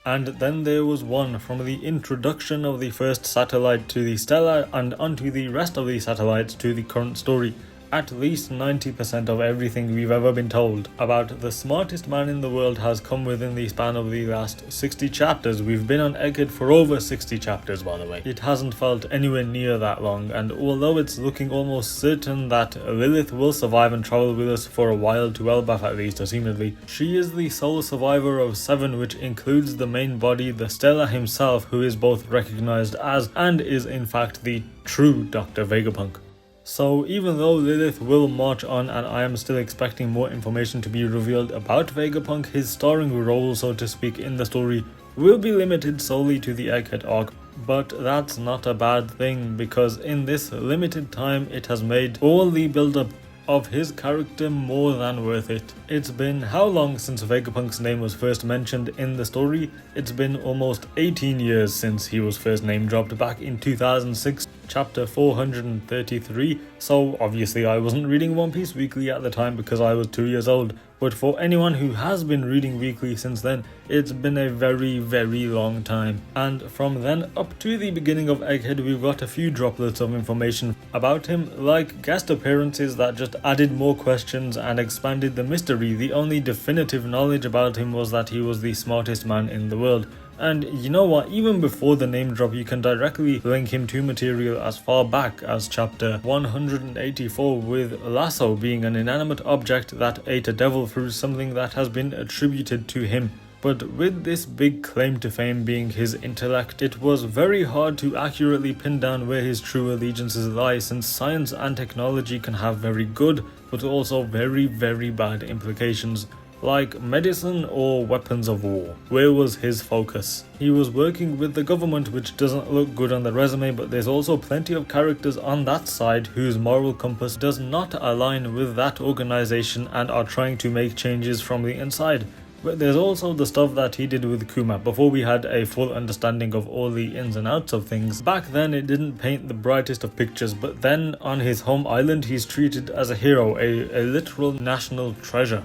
And then there was one from the introduction of the first satellite to the Stella and onto the rest of the satellites to the current story. At least 90% of everything we've ever been told about the smartest man in the world has come within the span of the last 60 chapters. We've been on Egghead for over 60 chapters, by the way. It hasn't felt anywhere near that long, and although it's looking almost certain that Lilith will survive and travel with us for a while, to Elbaf at least, assumedly, she is the sole survivor of 7, which includes the main body, the Stella himself, who is both recognized as and is in fact the true Dr. Vegapunk. So even though Lilith will march on and I am still expecting more information to be revealed about Vegapunk, his starring role, so to speak, in the story will be limited solely to the Egghead arc. But that's not a bad thing, because in this limited time it has made all the build-up of his character more than worth it. It's been how long since Vegapunk's name was first mentioned in the story? It's been almost 18 years since he was first name dropped back in 2006, chapter 433. So obviously I wasn't reading One Piece weekly at the time because I was 2 years old. But for anyone who has been reading weekly since then, it's been a very, very long time. And from then up to the beginning of Egghead, we've got a few droplets of information about him, like guest appearances that just added more questions and expanded the mystery. The only definitive knowledge about him was that he was the smartest man in the world. And you know what, even before the name drop, you can directly link him to material as far back as chapter 184, with Lasso being an inanimate object that ate a devil fruit, something that has been attributed to him. But with this big claim to fame being his intellect, it was very hard to accurately pin down where his true allegiances lie, since science and technology can have very good, but also very, very bad implications. Like medicine or weapons of war. Where was his focus? He was working with the government, which doesn't look good on the resume, but there's also plenty of characters on that side whose moral compass does not align with that organization and are trying to make changes from the inside. But there's also the stuff that he did with Kuma before we had a full understanding of all the ins and outs of things. Back then it didn't paint the brightest of pictures, but then on his home island he's treated as a hero, a literal national treasure.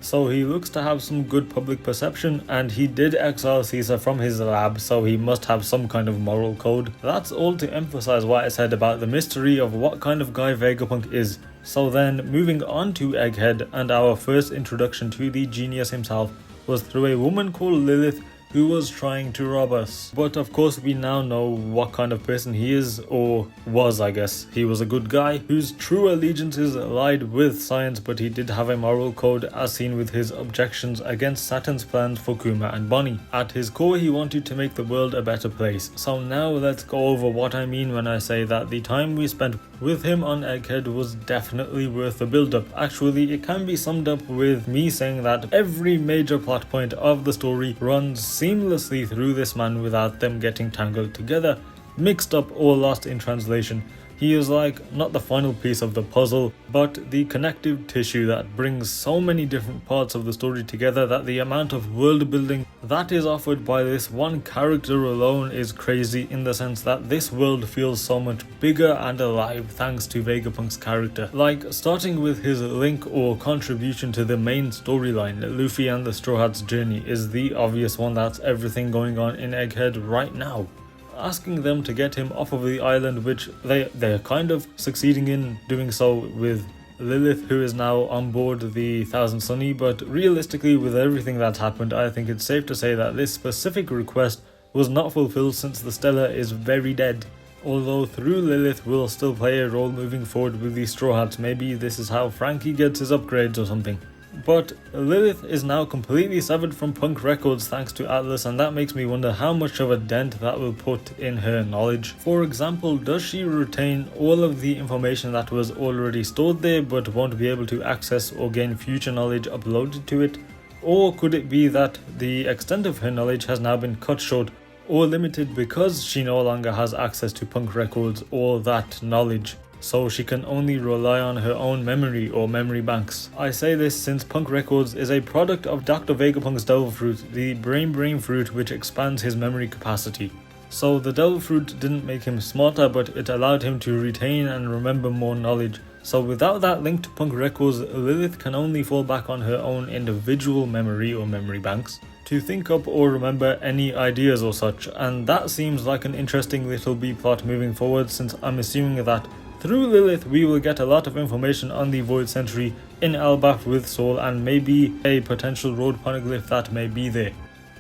So he looks to have some good public perception, and he did exile Caesar from his lab, so he must have some kind of moral code. That's all to emphasize what I said about the mystery of what kind of guy Vegapunk is. So then, moving on to Egghead, and our first introduction to the genius himself was through a woman called Lilith, who was trying to rob us. But of course we now know what kind of person he is, or was, I guess. He was a good guy whose true allegiances lied with science, but he did have a moral code, as seen with his objections against Saturn's plans for Kuma and Bonnie. At his core, he wanted to make the world a better place. So now let's go over what I mean when I say that the time we spent with him on Egghead was definitely worth the build-up. Actually, it can be summed up with me saying that every major plot point of the story runs seamlessly through this man without them getting tangled together, mixed up, or lost in translation. He is like not the final piece of the puzzle, but the connective tissue that brings so many different parts of the story together that the amount of world building that is offered by this one character alone is crazy, in the sense that this world feels so much bigger and alive thanks to Vegapunk's character. Like starting with his link or contribution to the main storyline, Luffy and the Straw Hat's journey is the obvious one. That's everything going on in Egghead right now. Asking them to get him off of the island, which they're kind of succeeding in doing so with Lilith, who is now on board the Thousand Sunny. But realistically, with everything that's happened, I think it's safe to say that this specific request was not fulfilled, since the Stella is very dead. Although through Lilith will still play a role moving forward with the Straw Hats. Maybe this is how Frankie gets his upgrades or something. But Lilith is now completely severed from Punk Records thanks to Atlas, and that makes me wonder how much of a dent that will put in her knowledge. For example, does she retain all of the information that was already stored there but won't be able to access or gain future knowledge uploaded to it? Or could it be that the extent of her knowledge has now been cut short or limited because she no longer has access to Punk Records or that knowledge? So she can only rely on her own memory or memory banks. I say this since Punk Records is a product of Dr. Vegapunk's Devil Fruit, the brain fruit which expands his memory capacity. So the Devil Fruit didn't make him smarter, but it allowed him to retain and remember more knowledge. So without that link to Punk Records, Lilith can only fall back on her own individual memory or memory banks to think up or remember any ideas or such, and that seems like an interesting little B-plot moving forward, since I'm assuming that through Lilith we will get a lot of information on the Void Century in Elbaf with Soul, and maybe a potential road poneglyph that may be there.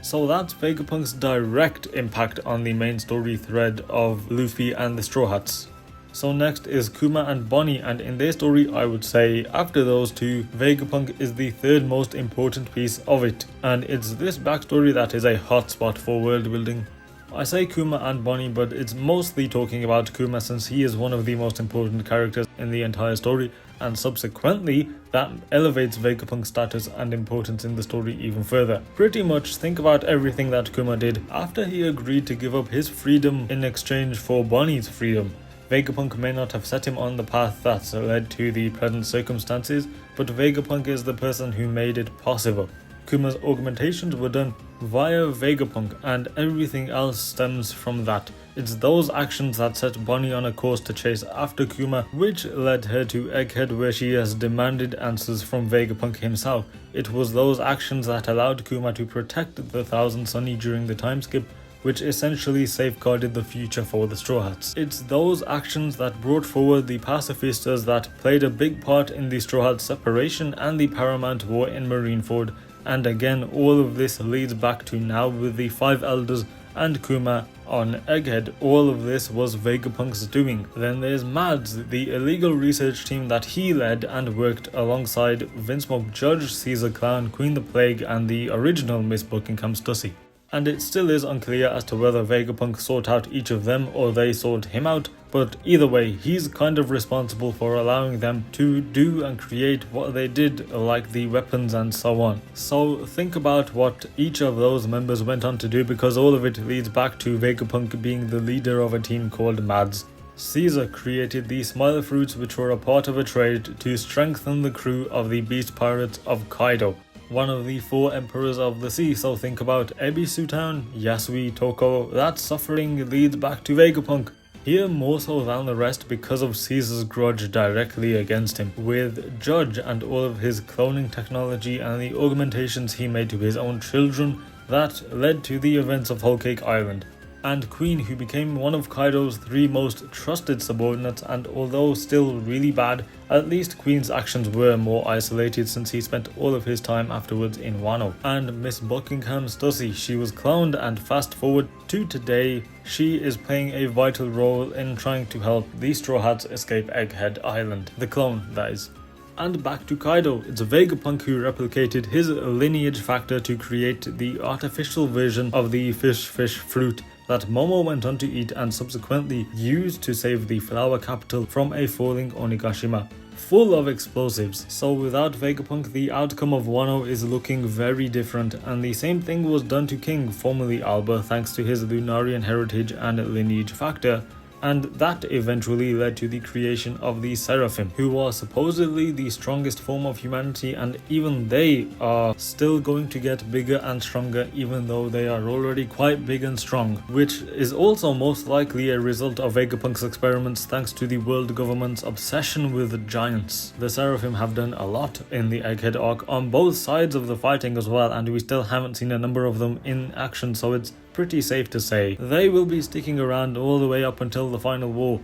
So that's Vegapunk's direct impact on the main story thread of Luffy and the Straw Hats. So next is Kuma and Bonnie, and in their story I would say after those two, Vegapunk is the third most important piece of it, and it's this backstory that is a hotspot for world building. I say Kuma and Bonnie, but it's mostly talking about Kuma since he is one of the most important characters in the entire story, and subsequently that elevates Vegapunk's status and importance in the story even further. Pretty much think about everything that Kuma did after he agreed to give up his freedom in exchange for Bonnie's freedom. Vegapunk may not have set him on the path that's led to the present circumstances, but Vegapunk is the person who made it possible. Kuma's augmentations were done via Vegapunk, and everything else stems from that. It's those actions that set Bonnie on a course to chase after Kuma, which led her to Egghead, where she has demanded answers from Vegapunk himself. It was those actions that allowed Kuma to protect the Thousand Sunny during the time skip, which essentially safeguarded the future for the Straw Hats. It's those actions that brought forward the pacifistas that played a big part in the Straw Hats separation and the Paramount War in Marineford, and again all of this leads back to now with the Five Elders and Kuma on Egghead. All of this was Vegapunk's doing. Then there's Mads, the illegal research team that he led and worked alongside Vince Judge, Caesar Clown, Queen the Plague and the original Miss Buckingham Stussy. And it still is unclear as to whether Vegapunk sought out each of them or they sought him out, but either way, he's kind of responsible for allowing them to do and create what they did, like the weapons and so on. So think about what each of those members went on to do, because all of it leads back to Vegapunk being the leader of a team called Mads. Caesar created the Smiler Fruits, which were a part of a trade to strengthen the crew of the Beast Pirates of Kaido, one of the 4 emperors of the sea. So think about Ebisu Town, Yasui, Toko. That suffering leads back to Vegapunk. Here more so than the rest because of Caesar's grudge directly against him, with Judge and all of his cloning technology and the augmentations he made to his own children that led to the events of Whole Cake Island. And Queen, who became one of Kaido's 3 most trusted subordinates, and although still really bad, at least Queen's actions were more isolated since he spent all of his time afterwards in Wano. And Miss Buckingham Stussy, she was cloned, and fast forward to today, she is playing a vital role in trying to help the Straw Hats escape Egghead Island. The clone, that is. And back to Kaido, it's Vegapunk who replicated his lineage factor to create the artificial version of the fish fruit that Momo went on to eat and subsequently used to save the flower capital from a falling Onigashima, full of explosives. So without Vegapunk, the outcome of Wano is looking very different, and the same thing was done to King, formerly Alba, thanks to his Lunarian heritage and lineage factor. And that eventually led to the creation of the Seraphim, who are supposedly the strongest form of humanity, and even they are still going to get bigger and stronger, even though they are already quite big and strong, which is also most likely a result of Vegapunk's experiments thanks to the world government's obsession with giants. The Seraphim have done a lot in the Egghead arc on both sides of the fighting as well, and we still haven't seen a number of them in action, so it's pretty safe to say they will be sticking around all the way up until the final war.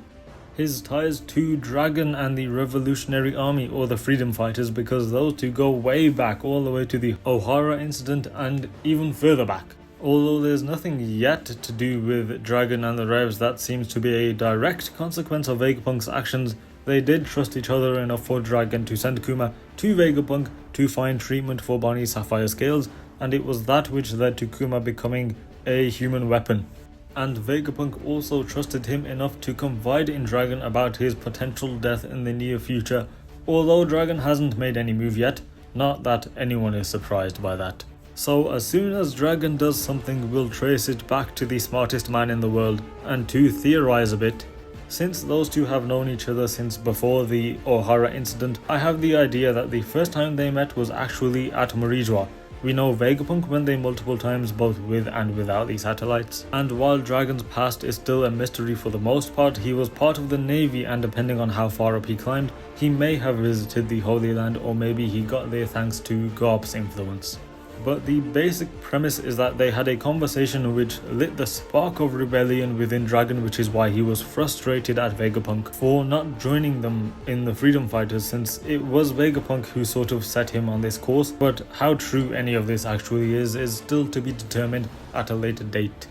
His ties to Dragon and the Revolutionary Army, or the Freedom Fighters, because those two go way back, all the way to the Ohara incident and even further back. Although there's nothing yet to do with Dragon and the Revs that seems to be a direct consequence of Vegapunk's actions, they did trust each other enough for Dragon to send Kuma to Vegapunk to find treatment for Bonnie's sapphire scales, and it was that which led to Kuma becoming a human weapon. And Vegapunk also trusted him enough to confide in Dragon about his potential death in the near future, although Dragon hasn't made any move yet, not that anyone is surprised by that. So as soon as Dragon does something, we'll trace it back to the smartest man in the world. And to theorize a bit, since those two have known each other since before the Ohara incident, I have the idea that the first time they met was actually at Marijua. We know Vegapunk went there multiple times, both with and without the satellites, and while Dragon's past is still a mystery for the most part, he was part of the Navy, and depending on how far up he climbed, he may have visited the Holy Land, or maybe he got there thanks to Garp's influence. but the basic premise is that they had a conversation which lit the spark of rebellion within Dragon, which is why he was frustrated at Vegapunk for not joining them in the Freedom Fighters, since it was Vegapunk who sort of set him on this course. But how true any of this actually is still to be determined at a later date.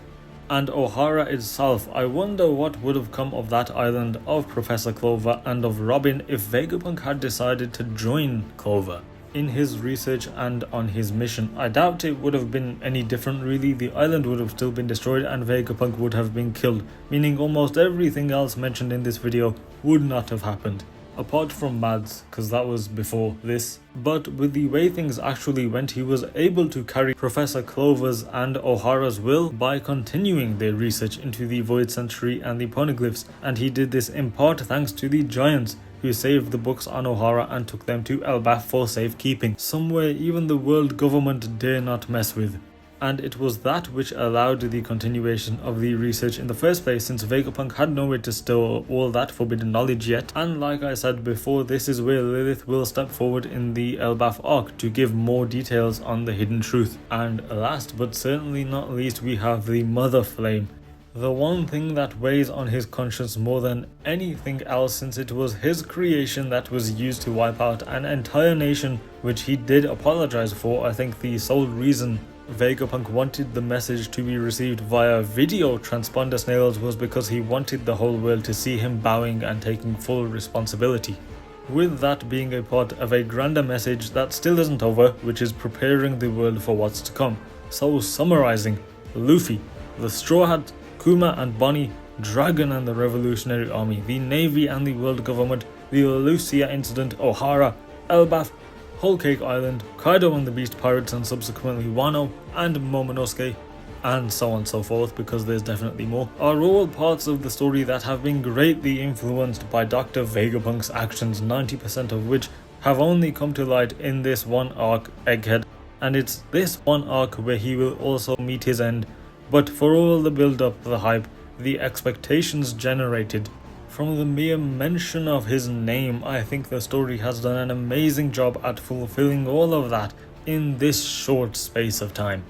And Ohara itself, I wonder what would have come of that island, of Professor Clover and of Robin if Vegapunk had decided to join Clover in his research and on his mission. I doubt it would have been any different really. The island would have still been destroyed and Vegapunk would have been killed, meaning almost everything else mentioned in this video would not have happened. Apart from Mads, because that was before this. But with the way things actually went, he was able to carry Professor Clover's and Ohara's will by continuing their research into the Void Century and the Poneglyphs, and he did this in part thanks to the Giants, who saved the books on Ohara and took them to Elbaf for safekeeping, somewhere even the world government dare not mess with. And it was that which allowed the continuation of the research in the first place, since Vegapunk had nowhere to store all that forbidden knowledge yet. And like I said before, this is where Lilith will step forward in the Elbaf arc to give more details on the hidden truth. And last but certainly not least, we have the Mother Flame. The one thing that weighs on his conscience more than anything else, since it was his creation that was used to wipe out an entire nation, which he did apologize for. I think the sole reason Vegapunk wanted the message to be received via video transponder snails was because he wanted the whole world to see him bowing and taking full responsibility. With that being a part of a grander message that still isn't over, which is preparing the world for what's to come. So summarizing, Luffy, the Straw Hat, Kuma and Bonnie, Dragon and the Revolutionary Army, the Navy and the world government, the Lucia incident, Ohara, Elbaf, Whole Cake Island, Kaido and the Beast Pirates and subsequently Wano and Momonosuke, and so on and so forth, because there's definitely more, are all parts of the story that have been greatly influenced by Dr. Vegapunk's actions, 90% of which have only come to light in this one arc, Egghead, and it's this one arc where he will also meet his end. But for all the build up, the hype, the expectations generated from the mere mention of his name, I think the story has done an amazing job at fulfilling all of that in this short space of time.